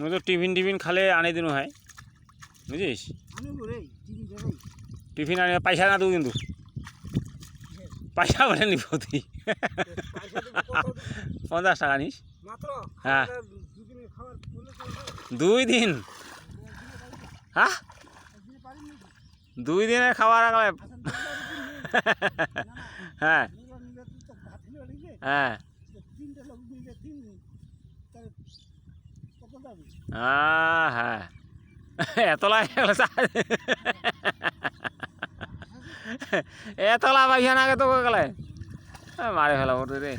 মুই তো tiffin tiffin খালে আনি দিনু হয় বুঝিস টিফিন আনি পয়সা না দেবো কিন্তু পয়সা বলে নিব তুই 50 টাকা নিস হ্যাঁ 2 দিন হ্যাঁ 2 দিনের খাবার আগলে হ্যাঁ হ্যাঁ হ্যাঁ এতলা এতলা পয়সা না তো গেলে মারে ফেলাম রে